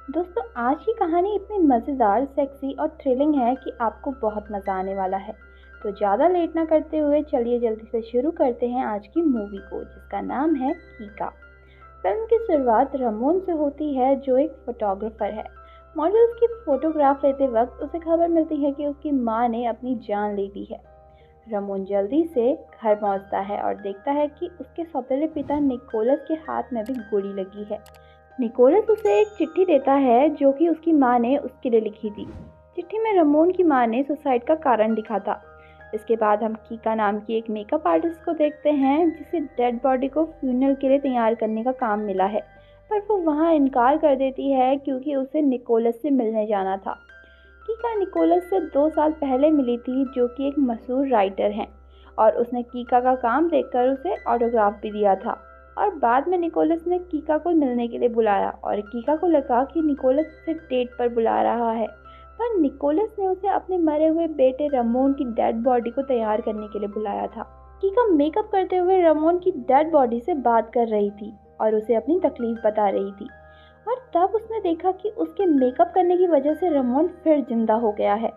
दोस्तों, आज की कहानी इतनी मज़ेदार, सेक्सी और थ्रिलिंग है कि आपको बहुत मज़ा आने वाला है। तो ज़्यादा लेट ना करते हुए चलिए जल्दी से शुरू करते हैं आज की मूवी को, जिसका नाम है कीका। फिल्म की शुरुआत रमोन से होती है, जो एक फोटोग्राफर है। मॉडल्स की फोटोग्राफ लेते वक्त उसे खबर मिलती है कि उसकी माँ ने अपनी जान ले ली है। रमोन जल्दी से घर पहुंचता है और देखता है कि उसके सौतेले पिता निकोलस के हाथ में भी गोली लगी है। निकोलस उसे एक चिट्ठी देता है जो कि उसकी माँ ने उसके लिए लिखी थी। चिट्ठी में रमोन की माँ ने सुसाइड का कारण लिखा था। इसके बाद हम कीका नाम की एक मेकअप आर्टिस्ट को देखते हैं, जिसे डेड बॉडी को फ्यूनरल के लिए तैयार करने का काम मिला है, पर वो वहाँ इनकार कर देती है क्योंकि उसे निकोलस से मिलने जाना था। कीका निकोलस से 2 साल पहले मिली थी, जो कि एक मशहूर राइटर हैं, और उसने कीका का काम देखकर उसे ऑटोग्राफ भी दिया था। और बाद में निकोलस ने कीका को मिलने के लिए बुलाया और कीका को लगा कि निकोलस उसे डेट पर बुला रहा है, पर निकोलस ने उसे अपने मरे हुए बेटे रमोन की डेड बॉडी को तैयार करने के लिए बुलाया था। कीका मेकअप करते हुए रमोन की डेड बॉडी से बात कर रही थी और उसे अपनी तकलीफ बता रही थी। और तब उसने देखा कि उसके मेकअप करने की वजह से रमोन फिर जिंदा हो गया है।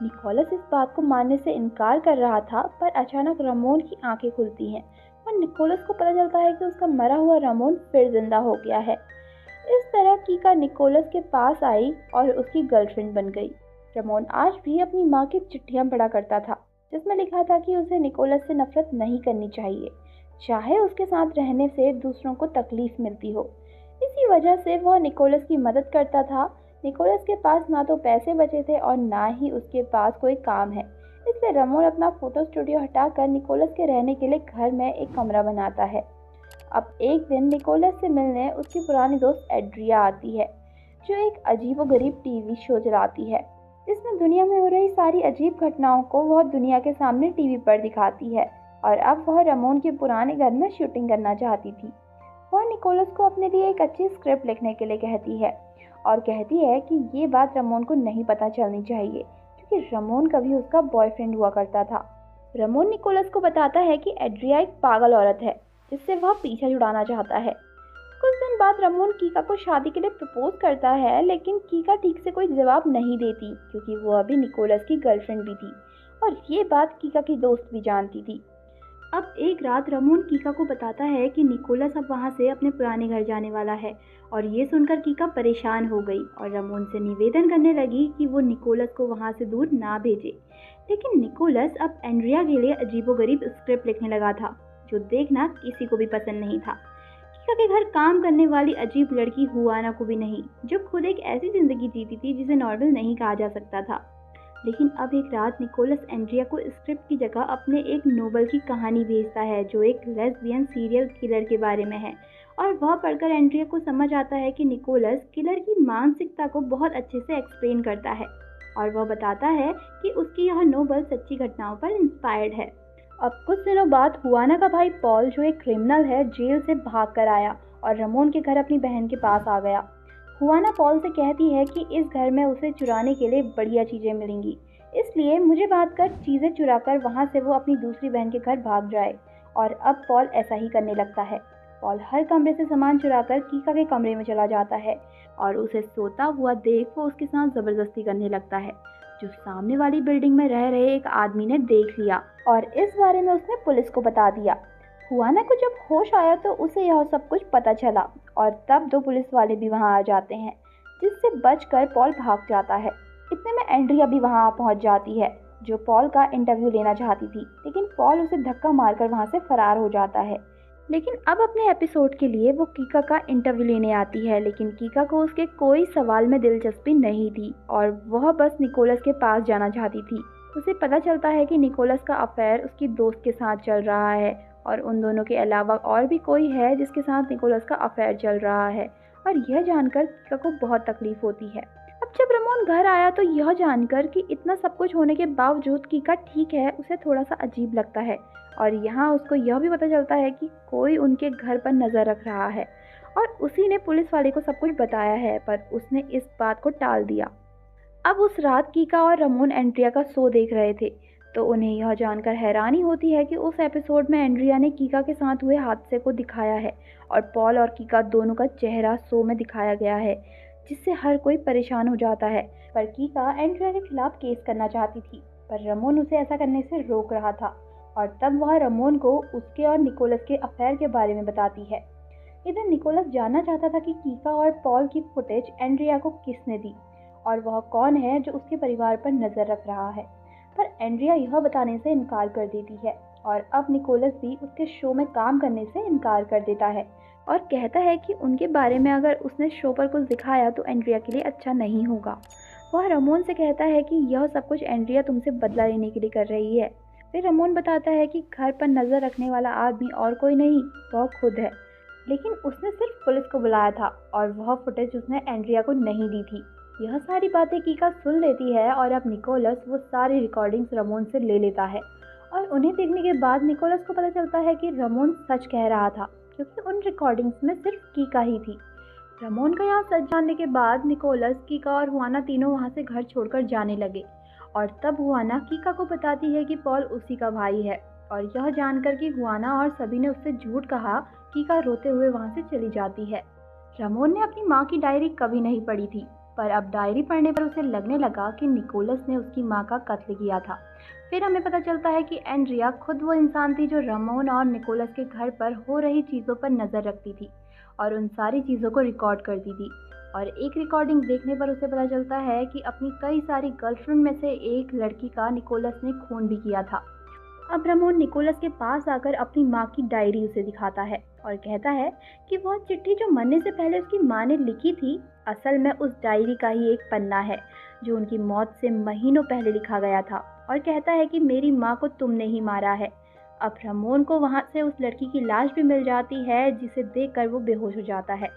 निकोलस इस बात को मानने से इनकार कर रहा था, पर अचानक रमोन की आंखें खुलती हैं और निकोलस को पता चलता है कि उसका मरा हुआ रमोन फिर जिंदा हो गया है। इस तरह कीका निकोलस के पास आई और उसकी गर्लफ्रेंड बन गई। रमोन आज भी अपनी माँ की चिट्ठियां पढ़ा करता था, जिसमें लिखा था कि उसे निकोलस से नफरत नहीं करनी चाहिए, चाहे उसके साथ रहने से दूसरों को तकलीफ मिलती हो। इसी वजह से वह निकोलस की मदद करता था। निकोलस के पास ना तो पैसे बचे थे और ना ही उसके पास कोई काम है, इसलिए रमोन अपना फोटो स्टूडियो हटाकर निकोलस के रहने के लिए घर में एक कमरा बनाता है। अब एक दिन निकोलस से मिलने उसकी पुरानी दोस्त एड्रिया आती है, जो एक अजीबोगरीब टीवी शो चलाती है, जिसमें दुनिया में हो रही सारी अजीब घटनाओं को वह दुनिया के सामने टीवी पर दिखाती है। और अब वह रमोन के पुराने घर में शूटिंग करना चाहती थी। वह निकोलस को अपने लिए एक अच्छी स्क्रिप्ट लिखने के लिए कहती है और कहती है कि ये बात रमोन को नहीं पता चलनी चाहिए, क्योंकि रमोन कभी उसका बॉयफ्रेंड हुआ करता था। रमोन निकोलस को बताता है कि एड्रिया एक पागल औरत है, जिससे वह पीछा छुड़ाना चाहता है। कुछ दिन बाद रमोन कीका को शादी के लिए प्रपोज करता है, लेकिन कीका ठीक से कोई जवाब नहीं देती, क्योंकि वो अभी निकोलस की गर्लफ्रेंड भी थी और ये बात कीका की दोस्त भी जानती थी। अब एक रात रमोन कीका को बताता है कि निकोलस अब वहां से अपने पुराने घर जाने वाला है, और ये सुनकर कीका परेशान हो गई और रमोन से निवेदन करने लगी कि वो निकोलस को वहां से दूर ना भेजे। लेकिन निकोलस अब एंड्रिया के लिए अजीबोगरीब स्क्रिप्ट लिखने लगा था, जो देखना किसी को भी पसंद नहीं था। कीका के घर काम करने वाली अजीब लड़की हुआना को भी नहीं, जो खुद एक ऐसी जिंदगी जीती थी जिसे नॉर्मल नहीं कहा जा सकता था। लेकिन अब एक रात निकोलस एंड्रिया को स्क्रिप्ट की जगह अपने एक नोवेल की कहानी भेजता है, जो एक लेस्बियन सीरियल किलर के बारे में है। और वह पढ़कर एंड्रिया को समझ आता है कि निकोलस किलर की मानसिकता को बहुत अच्छे से एक्सप्लेन करता है, और वह बताता है कि उसकी यह नोवेल सच्ची घटनाओं पर इंस्पायर्ड है। अब कुछ दिनों बाद हुआना का भाई पॉल, जो एक क्रिमिनल है, जेल से भाग कर आया और रमोन के घर अपनी बहन के पास आ गया। हुआना पॉल से कहती है कि इस घर में उसे चुराने के लिए बढ़िया चीजें मिलेंगी, इसलिए मुझे बात कर चीजें चुराकर वहां से वो अपनी दूसरी बहन के घर भाग जाए। और अब पॉल ऐसा ही करने लगता है। पॉल हर कमरे से सामान चुराकर कीका के कमरे में चला जाता है और उसे सोता हुआ देख वो उसके साथ जबरदस्ती करने लगता है, जो सामने वाली बिल्डिंग में रह रहे एक आदमी ने देख लिया और इस बारे में उसने पुलिस को बता दिया। हुआना को जब होश आया तो उसे यह सब कुछ पता चला, और तब 2 पुलिस वाले भी वहां आ जाते हैं, जिससे बचकर पॉल भाग जाता है। इतने में एंड्रिया भी वहां पहुंच जाती है, जो पॉल का इंटरव्यू लेना चाहती थी, लेकिन पॉल उसे धक्का मारकर वहां से फरार हो जाता है। लेकिन अब अपने एपिसोड के लिए वो कीका का इंटरव्यू लेने आती है, लेकिन कीका को उसके कोई सवाल में दिलचस्पी नहीं थी और वह बस निकोलस के पास जाना चाहती थी। उसे पता चलता है कि निकोलस का अफेयर उसकी दोस्त के साथ चल रहा है, और उन दोनों के अलावा और भी कोई है जिसके साथ निकोलस का अफेयर चल रहा है, और यह जानकर कीका को बहुत तकलीफ होती है। अब जब रमोन घर आया तो यह जानकर कि इतना सब कुछ होने के बावजूद कीका ठीक है, उसे थोड़ा सा अजीब लगता है, और यहाँ उसको यह भी पता चलता है कि कोई उनके घर पर नजर रख रहा है, और उसी ने पुलिस वाले को सब कुछ बताया है, पर उसने इस बात को टाल दिया। अब उस रात कीका और रमोन एंड्रिया का शो देख रहे थे, तो उन्हें यह जानकर हैरानी होती है कि उस एपिसोड में एंड्रिया ने कीका के साथ हुए हादसे को दिखाया है और पॉल और कीका दोनों का चेहरा शो में दिखाया गया है, जिससे हर कोई परेशान हो जाता है। पर कीका एंड्रिया के खिलाफ केस करना चाहती थी, पर रमोन उसे ऐसा करने से रोक रहा था। और तब वह रमोन को उसके और निकोलस के अफेयर के बारे में बताती है। इधर निकोलस जानना चाहता था कि कीका और पॉल की फुटेज एंड्रिया को किसने दी और वह कौन है जो उसके परिवार पर नजर रख रहा है। पर एंड्रिया यह बताने से इनकार कर देती है और अब निकोलस भी उसके शो में काम करने से इनकार कर देता है और कहता है कि उनके बारे में अगर उसने शो पर कुछ दिखाया तो एंड्रिया के लिए अच्छा नहीं होगा। वह रमोन से कहता है कि यह सब कुछ एंड्रिया तुमसे बदला लेने के लिए कर रही है। फिर रमोन बताता है कि घर पर नजर रखने वाला आदमी और कोई नहीं, वह खुद है, लेकिन उसने सिर्फ पुलिस को बुलाया था और वह फुटेज उसने एंड्रिया को नहीं दी थी। यह सारी बातें कीका सुन लेती है और अब निकोलस वो सारी रिकॉर्डिंग्स रमोन से ले लेता है और उन्हें देखने के बाद निकोलस को पता चलता है कि रमोन सच कह रहा था, क्योंकि उन रिकॉर्डिंग्स में सिर्फ कीका ही थी। रमोन का यहाँ सच जानने के बाद निकोलस, कीका और हुआना तीनों वहाँ से घर छोड़कर जाने लगे और तब हुआना कीका को बताती है कि पॉल उसी का भाई है और यह जानकर कि हुआना और सभी ने उससे झूठ कहा, कीका रोते हुए वहाँ से चली जाती है। रमोन ने अपनी माँ की डायरी कभी नहीं पढ़ी थी, पर अब डायरी पढ़ने पर उसे लगने लगा कि निकोलस ने उसकी माँ का कत्ल किया था। फिर हमें पता चलता है कि एंड्रिया खुद वो इंसान थी जो रमोन और निकोलस के घर पर हो रही चीज़ों पर नज़र रखती थी और उन सारी चीज़ों को रिकॉर्ड करती थी। और एक रिकॉर्डिंग देखने पर उसे पता चलता है कि अपनी कई सारी गर्लफ्रेंड में से एक लड़की का निकोलस ने खून भी किया था। अब रमोन निकोलस के पास आकर अपनी माँ की डायरी उसे दिखाता है और कहता है कि वह चिट्ठी जो मरने से पहले उसकी माँ ने लिखी थी, असल में उस डायरी का ही एक पन्ना है जो उनकी मौत से महीनों पहले लिखा गया था और कहता है कि मेरी माँ को तुमने ही मारा है। अब रमोन को वहाँ से उस लड़की की लाश भी मिल जाती है जिसे देखकर वो बेहोश हो जाता है।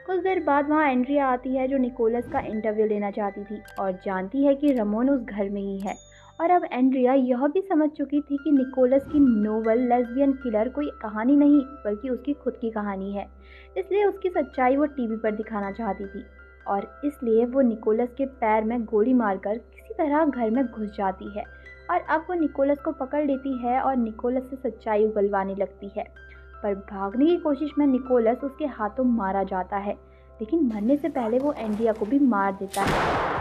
कुछ देर बाद वहाँ एंड्रिया आती है जो निकोलस का इंटरव्यू लेना चाहती थी और जानती है कि रमोन उस घर में ही है। और अब एंड्रिया यह भी समझ चुकी थी कि निकोलस की नोवेल लेस्बियन किलर कोई कहानी नहीं बल्कि उसकी खुद की कहानी है, इसलिए उसकी सच्चाई वो टीवी पर दिखाना चाहती थी और इसलिए वो निकोलस के पैर में गोली मारकर किसी तरह घर में घुस जाती है और अब वो निकोलस को पकड़ लेती है और निकोलस से सच्चाई उगलवाने लगती है। पर भागने की कोशिश में निकोलस उसके हाथों मारा जाता है, लेकिन मरने से पहले वो एंड्रिया को भी मार देता है।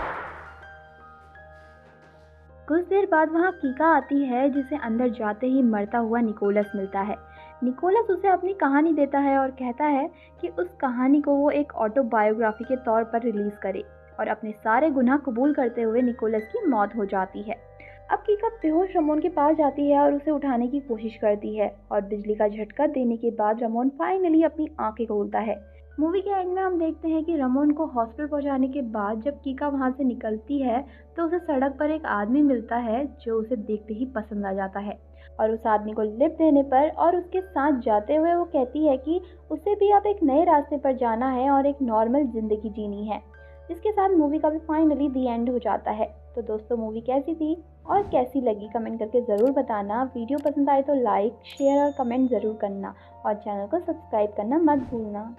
कुछ देर बाद वहाँ कीका आती है जिसे अंदर जाते ही मरता हुआ निकोलस मिलता है। निकोलस उसे अपनी कहानी देता है और कहता है कि उस कहानी को वो एक ऑटोबायोग्राफी के तौर पर रिलीज करे और अपने सारे गुनाह कबूल करते हुए निकोलस की मौत हो जाती है। अब कीका बेहोश रमोन के पास जाती है और उसे उठाने की कोशिश करती है और बिजली का झटका देने के बाद रमोन फाइनली अपनी आंखें खोलता है। मूवी के एंड में हम देखते हैं कि रमोन को हॉस्पिटल पहुंचाने के बाद जब कीका वहां से निकलती है तो उसे सड़क पर एक आदमी मिलता है जो उसे देखते ही पसंद आ जाता है और उस आदमी को लिप देने पर और उसके साथ जाते हुए वो कहती है कि उसे भी अब एक नए रास्ते पर जाना है और एक नॉर्मल जिंदगी जीनी है। जिसके साथ मूवी का भी फाइनली दी एंड हो जाता है। तो दोस्तों, मूवी कैसी थी और कैसी लगी कमेंट करके ज़रूर बताना। वीडियो पसंद आए तो लाइक, शेयर और कमेंट ज़रूर करना और चैनल को सब्सक्राइब करना मत भूलना।